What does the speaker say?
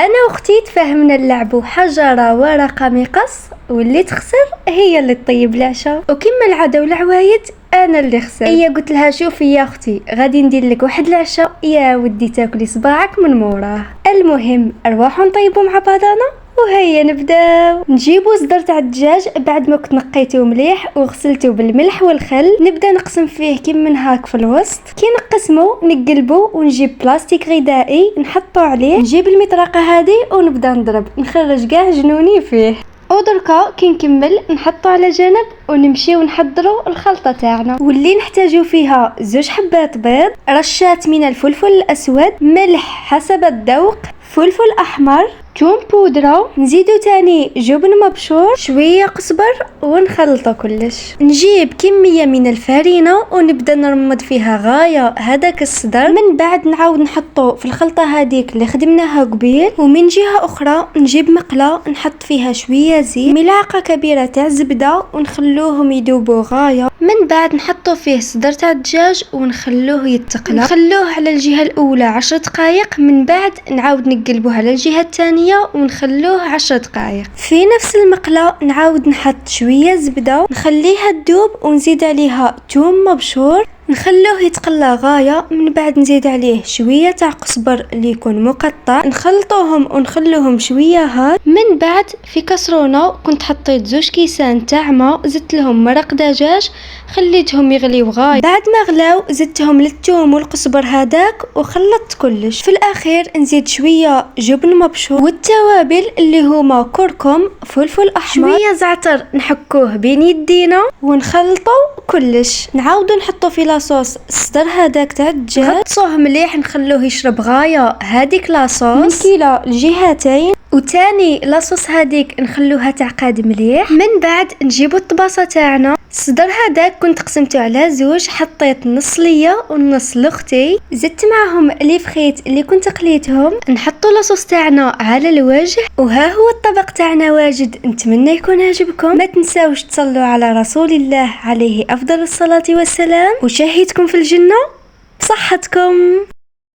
انا واختي تفاهمنا اللعب حجره ورقه مقص، واللي تخسر هي اللي تطيب العشاء. وكما العاده والعوايد انا اللي خسرت. هي قلت لها شوفي يا اختي غادي ندير لك واحد العشاء يا ودي تاكلي صباعك من موراه. المهم ارواحوا نطيبوا مع بعضنا وهيا نبداو. نجيبو صدر تاع الدجاج بعد ما كنت نقيتوه مليح وغسلته بالملح والخل. نبدا نقسم فيه كيما من هاك في الوسط. كي نقسمو نقلبو ونجيب بلاستيك غذائي نحطو عليه. نجيب المطرقه هذه ونبدا نضرب نخرج كاع جنوني فيه. ودركا كي نكمل نحطو على جنب ونمشيو نحضروا الخلطه تاعنا، واللي نحتاجو فيها 2 حبات بيض، رشات من الفلفل الاسود، ملح حسب الذوق، فلفل احمر، توم بودرة، نزيدو تاني جبن مبشور، شويه قزبر ونخلطو كلش. نجيب كميه من الفرينه ونبدا نرمض فيها غايه هذاك الصدر. من بعد نعاود نحطو في الخلطه هذيك اللي خدمناها قبيل. ومن جهه اخرى نجيب مقله نحط فيها شويه زيت، ملعقه كبيره تاع زبده ونخلوهم يذوبوا غايه. من بعد نحطو فيه صدر تاع الدجاج ونخلوه يتقلى. نخلوه على الجهه الاولى 10 دقائق، من بعد نعاود نقلبوه على الجهه الثانيه ونخلوه 10 دقائق. في نفس المقله نعاود نحط شويه زبده نخليها تذوب ونزيد عليها توم مبشور نخلوه يتقلى غايه. من بعد نزيد عليه شويه تاع قزبر اللي يكون مقطع، نخلطوهم ونخلوهم شويه هاد. من بعد في كسرونه كنت حطيت 2 كيسان تاع ماء، زدت لهم مرق دجاج خليتهم يغليو غايه. بعد ما غلاو زدتهم للثوم والقزبر هذاك وخلطت كلش. في الاخير نزيد شويه جبن مبشور والتوابل اللي هما كركم، فلفل احمر، شويه زعتر نحكوه بين يدينا ونخلطو كلش. نعاودو نحطو في لاصوص الصدر هذاك تاع الدجاج، نغطسوه مليح نخلوه يشرب غايه هذيك لاصوص من كلا الجهتين. وتاني لاصوص هذيك نخلوها تعقد مليح. من بعد نجيبو الطباسه تاعنا. الصدر هذاك كنت قسمته على 2، حطيت نص ليا والنص لاختي، زدت معهم لي فخيت اللي كنت قليتهم. نحطو لاصوص تاعنا على الوجه، وها هو الطبق تاعنا واجد. نتمنى يكون عجبكم. ما تنساوش تصلوا على رسول الله عليه افضل الصلاه والسلام، وشهيتكم في الجنه بصحتكم.